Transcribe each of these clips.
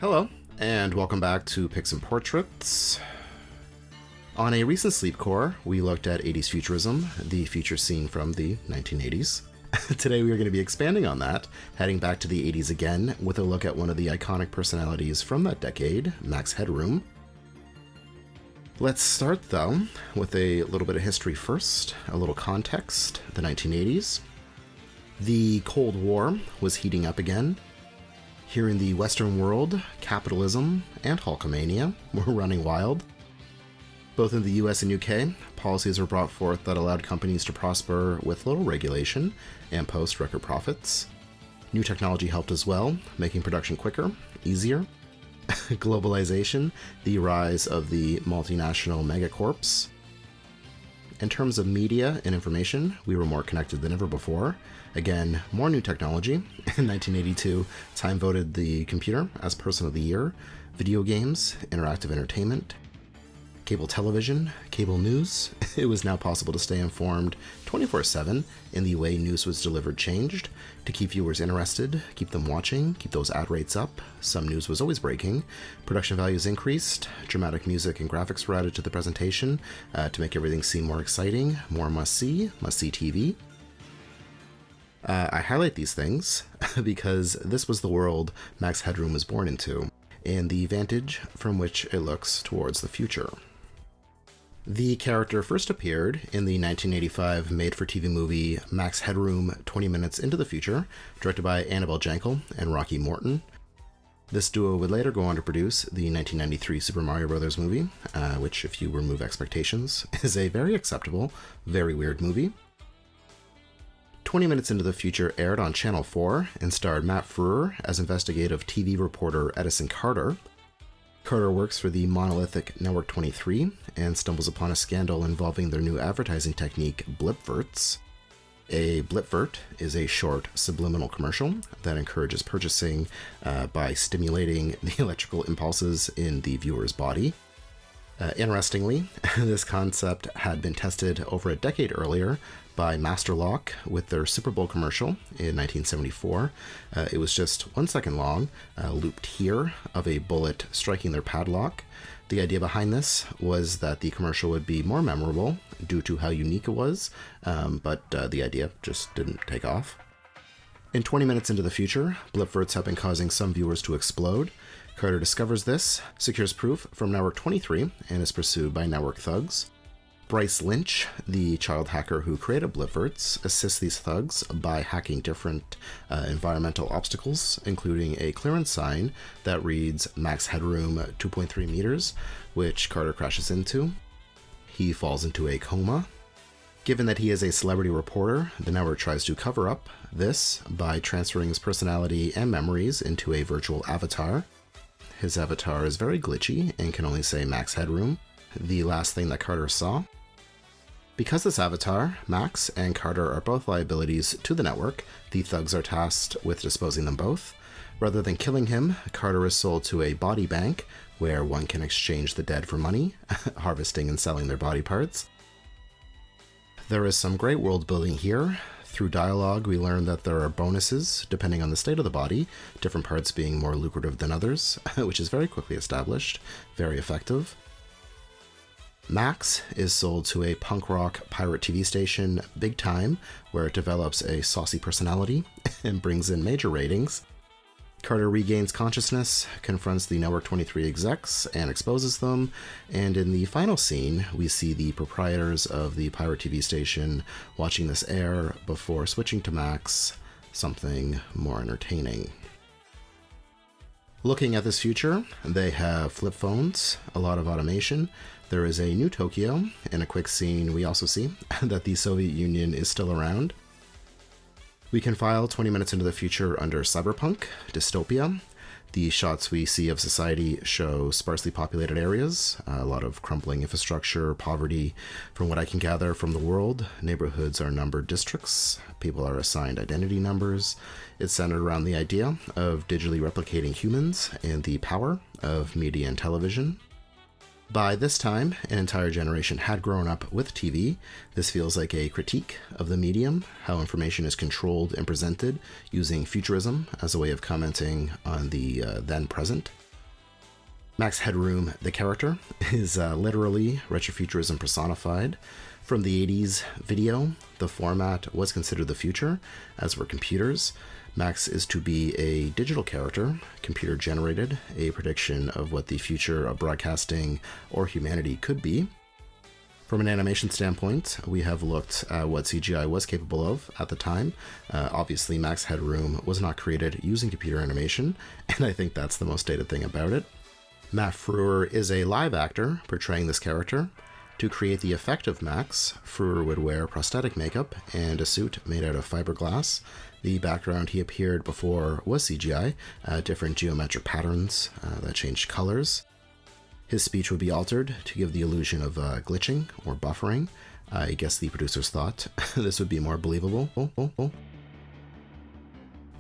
Hello, and welcome back to Picks and Portraits. On a recent Sleepcore, we looked at 80s futurism, the future scene from the 1980s. Today we are going to be expanding on that, heading back to the 80s again with a look at one of the iconic personalities from that decade, Max Headroom. Let's start, though, with a little bit of history first, a little context, the 1980s. The Cold War was heating up again. Here in the Western world, capitalism and Hulkamania were running wild. Both in the US and UK, policies were brought forth that allowed companies to prosper with little regulation and post record profits. New technology helped as well, making production quicker, easier. Globalization, the rise of the multinational megacorps. In terms of media and information, we were more connected than ever before. Again, more new technology. In 1982, Time voted the computer as Person of the Year, video games, interactive entertainment, cable television, cable news. It was now possible to stay informed 24/7, and the way news was delivered changed. To keep viewers interested, keep them watching, keep those ad rates up, some news was always breaking. Production values increased, dramatic music and graphics were added to the presentation to make everything seem more exciting, more must-see TV. I highlight these things because this was the world Max Headroom was born into, and the vantage from which it looks towards the future. The character first appeared in the 1985 made-for-TV movie Max Headroom 20 Minutes into the Future, directed by Annabel Jankel and Rocky Morton. This duo would later go on to produce the 1993 Super Mario Bros. Movie, which, if you remove expectations, is a very acceptable, very weird movie. 20 Minutes into the Future aired on Channel 4 and starred Matt Frewer as investigative TV reporter Edison Carter. Carter works for the monolithic Network 23 and stumbles upon a scandal involving their new advertising technique, blipverts. A blipvert is a short subliminal commercial that encourages purchasing by stimulating the electrical impulses in the viewer's body. Interestingly, this concept had been tested over a decade earlier by Masterlock with their Super Bowl commercial in 1974. It was just 1 second long, looped here of a bullet striking their padlock. The idea behind this was that the commercial would be more memorable due to how unique it was, but the idea just didn't take off. In 20 Minutes into the Future, blipverts have been causing some viewers to explode. Carter discovers this, secures proof from Network 23, and is pursued by network thugs. Bryce Lynch, the child hacker who created blipverts, assists these thugs by hacking different environmental obstacles, including a clearance sign that reads Max Headroom 2.3 meters, which Carter crashes into. He falls into a coma. Given that he is a celebrity reporter, the network tries to cover up this by transferring his personality and memories into a virtual avatar. His avatar is very glitchy and can only say Max Headroom, the last thing that Carter saw. Because this avatar, Max and Carter are both liabilities to the network, the thugs are tasked with disposing them both. Rather than killing him, Carter is sold to a body bank, where one can exchange the dead for money, harvesting and selling their body parts. There is some great world building here. Through dialogue, we learn that there are bonuses depending on the state of the body, different parts being more lucrative than others, which is very quickly established, very effective. Max is sold to a punk rock pirate TV station, Big Time, where it develops a saucy personality and brings in major ratings. Carter regains consciousness, confronts the Network 23 execs, and exposes them, and in the final scene, we see the proprietors of the pirate TV station watching this air before switching to Max, something more entertaining. Looking at this future, they have flip phones, a lot of automation. There is a new Tokyo. In a quick scene, we also see that the Soviet Union is still around. We can file 20 Minutes into the Future under cyberpunk, dystopia. The shots we see of society show sparsely populated areas, a lot of crumbling infrastructure, poverty. From what I can gather from the world, neighborhoods are numbered districts, people are assigned identity numbers. It's centered around the idea of digitally replicating humans and the power of media and television. By this time, an entire generation had grown up with TV. This feels like a critique of the medium, how information is controlled and presented, using futurism as a way of commenting on the then present. Max Headroom, the character, is literally retrofuturism personified. From the 80s video, the format was considered the future, as were computers. Max is to be a digital character, computer-generated, a prediction of what the future of broadcasting or humanity could be. From an animation standpoint, we have looked at what CGI was capable of at the time. Obviously, Max Headroom was not created using computer animation, and I think that's the most dated thing about it. Matt Frewer is a live actor portraying this character. To create the effect of Max, Frewer would wear prosthetic makeup and a suit made out of fiberglass. The background he appeared before was CGI, different geometric patterns that changed colors. His speech would be altered to give the illusion of glitching or buffering. I guess the producers thought this would be more believable.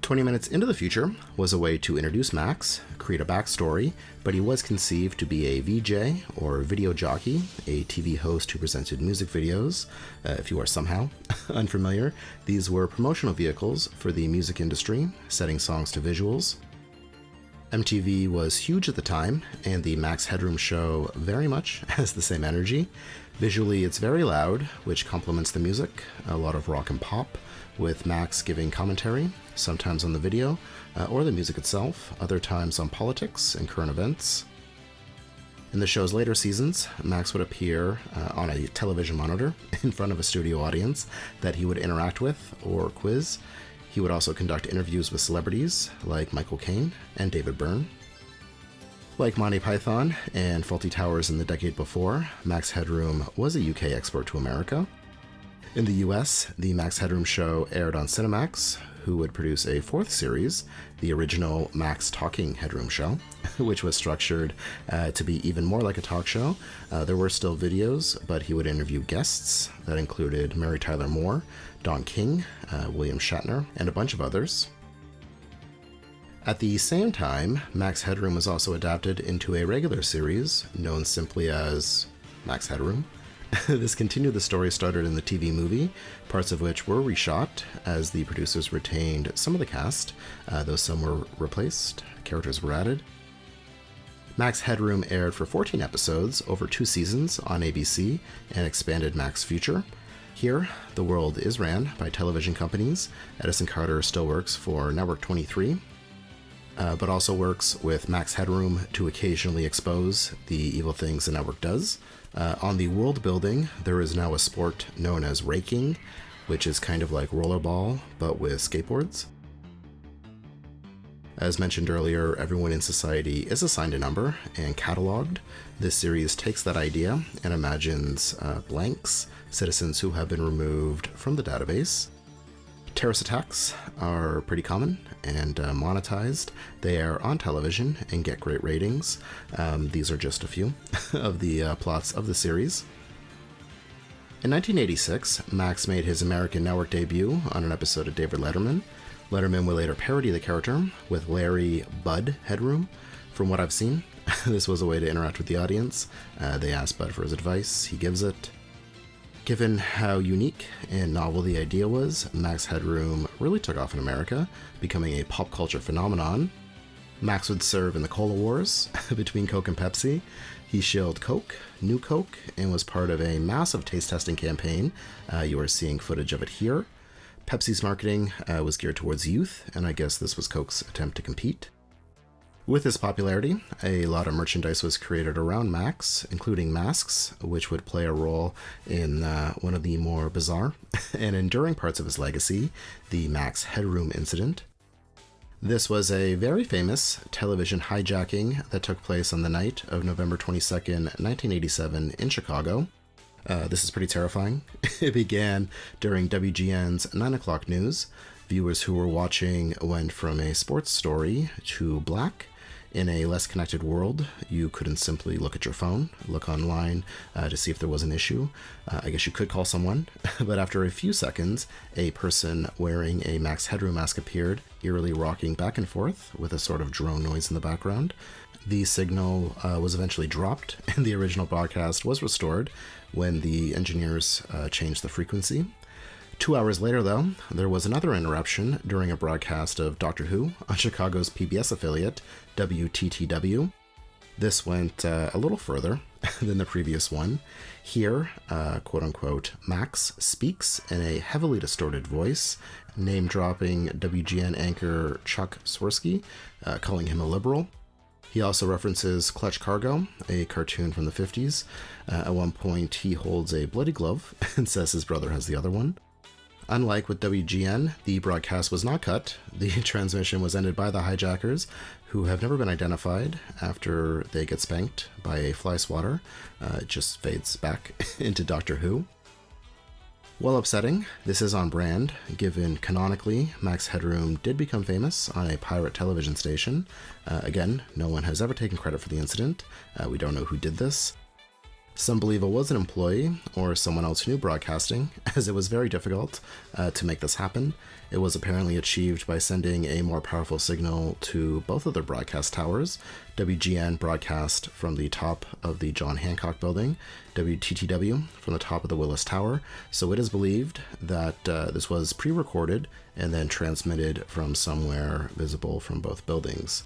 20 minutes into the future was a way to introduce Max, create a backstory, but he was conceived to be a VJ, or video jockey, a TV host who presented music videos. If you are somehow unfamiliar, these were promotional vehicles for the music industry, setting songs to visuals. MTV was huge at the time, and the Max Headroom Show very much has the same energy. Visually, it's very loud, which complements the music, a lot of rock and pop, with Max giving commentary, sometimes on the video or the music itself, other times on politics and current events. In the show's later seasons, Max would appear on a television monitor in front of a studio audience that he would interact with or quiz. He would also conduct interviews with celebrities like Michael Caine and David Byrne. Like Monty Python and Fawlty Towers in the decade before, Max Headroom was a UK export to America. In the US, the Max Headroom Show aired on Cinemax, who would produce a fourth series, the original Max Talking Headroom Show, which was structured to be even more like a talk show. There were still videos, but he would interview guests that included Mary Tyler Moore, Don King, William Shatner, and a bunch of others. At the same time, Max Headroom was also adapted into a regular series known simply as Max Headroom. This continued the story started in the TV movie, parts of which were reshot as the producers retained some of the cast, though some were replaced, characters were added. Max Headroom aired for 14 episodes over 2 seasons on ABC and expanded Max's future. Here, the world is ran by television companies. Edison Carter still works for Network 23, but also works with Max Headroom to occasionally expose the evil things the network does. On the world building, there is now a sport known as raking, which is kind of like rollerball, but with skateboards. As mentioned earlier, everyone in society is assigned a number and cataloged. This series takes that idea and imagines blanks, citizens who have been removed from the database. Terrorist attacks are pretty common and monetized. They are on television and get great ratings. These are just a few of the plots of the series. In 1986, Max made his American network debut on an episode of David Letterman. Letterman would later parody the character with Larry Bud Headroom. From what I've seen, this was a way to interact with the audience. They asked Bud for his advice, he gives it. Given how unique and novel the idea was, Max Headroom really took off in America, becoming a pop culture phenomenon. Max would serve in the Cola Wars between Coke and Pepsi. He shilled Coke, New Coke, and was part of a massive taste testing campaign. You are seeing footage of it here. Pepsi's marketing was geared towards youth, and I guess this was Coke's attempt to compete. With his popularity, a lot of merchandise was created around Max, including masks, which would play a role in one of the more bizarre and enduring parts of his legacy, the Max Headroom incident. This was a very famous television hijacking that took place on the night of November 22nd, 1987 in Chicago. This is pretty terrifying. It began during WGN's 9 o'clock news. Viewers who were watching went from a sports story to black. In a less connected world, you couldn't simply look at your phone, look online to see if there was an issue. I guess you could call someone, but after a few seconds, a person wearing a Max Headroom mask appeared, eerily rocking back and forth with a sort of drone noise in the background. The signal was eventually dropped, and the original broadcast was restored when the engineers changed the frequency. 2 hours later, though, there was another interruption during a broadcast of Doctor Who on Chicago's PBS affiliate, WTTW. This went a little further than the previous one. Here, quote-unquote, Max speaks in a heavily distorted voice, name-dropping WGN anchor Chuck Swirsky, calling him a liberal. He also references Clutch Cargo, a cartoon from the 50s. At one point, he holds a bloody glove and says his brother has the other one. Unlike with WGN, the broadcast was not cut. The transmission was ended by the hijackers, who have never been identified after they get spanked by a fly swatter. It just fades back into Doctor Who. While upsetting, this is on brand, given canonically Max Headroom did become famous on a pirate television station. Again, no one has ever taken credit for the incident. We don't know who did this. Some believe it was an employee or someone else who knew broadcasting, as it was very difficult to make this happen. It was apparently achieved by sending a more powerful signal to both of their broadcast towers. WGN broadcast from the top of the John Hancock building, WTTW from the top of the Willis Tower, so it is believed that this was pre-recorded and then transmitted from somewhere visible from both buildings.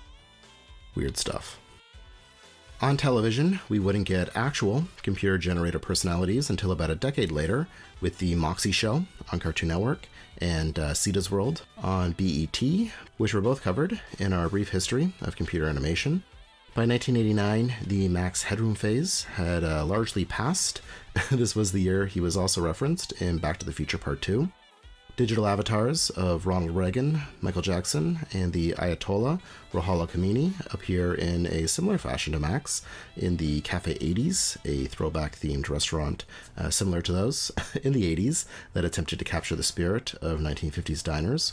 Weird stuff. On television, we wouldn't get actual computer-generated personalities until about a decade later with the Moxie Show on Cartoon Network and Sita's World on BET, which were both covered in our brief history of computer animation. By 1989, the Max Headroom phase had largely passed. This was the year he was also referenced in Back to the Future Part 2. Digital avatars of Ronald Reagan, Michael Jackson, and the Ayatollah Ruhollah Khomeini appear in a similar fashion to Max in the Cafe 80s, a throwback-themed restaurant similar to those in the 80s that attempted to capture the spirit of 1950s diners.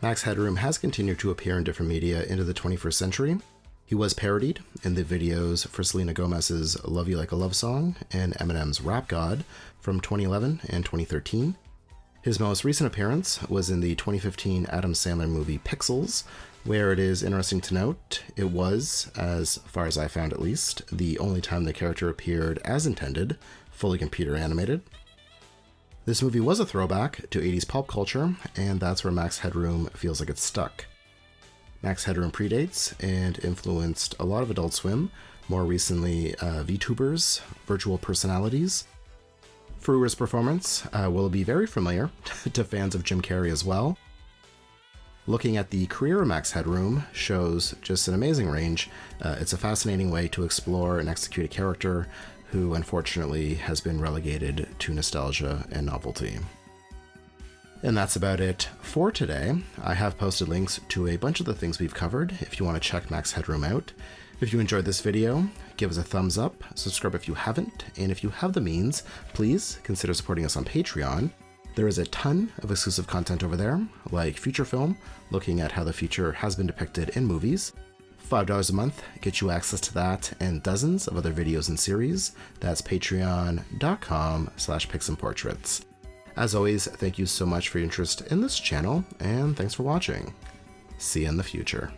Max Headroom has continued to appear in different media into the 21st century. He was parodied in the videos for Selena Gomez's Love You Like a Love Song and Eminem's Rap God from 2011 and 2013. His most recent appearance was in the 2015 Adam Sandler movie Pixels, where it is interesting to note it was, as far as I found at least, the only time the character appeared as intended, fully computer animated. This movie was a throwback to 80s pop culture, and that's where Max Headroom feels like it's stuck. Max Headroom predates and influenced a lot of Adult Swim, more recently VTubers, virtual personalities. Fruer's performance will be very familiar to fans of Jim Carrey as well. Looking at the career of Max Headroom shows just an amazing range. It's a fascinating way to explore and execute a character who unfortunately has been relegated to nostalgia and novelty. And that's about it for today. I have posted links to a bunch of the things we've covered if you want to check Max Headroom out. If you enjoyed this video, give us a thumbs up, subscribe if you haven't, and if you have the means, please consider supporting us on Patreon. There is a ton of exclusive content over there, like Future Film, looking at how the future has been depicted in movies. $5 a month gets you access to that and dozens of other videos and series. That's patreon.com/pixandportraits. As always, thank you so much for your interest in this channel, and thanks for watching. See you in the future.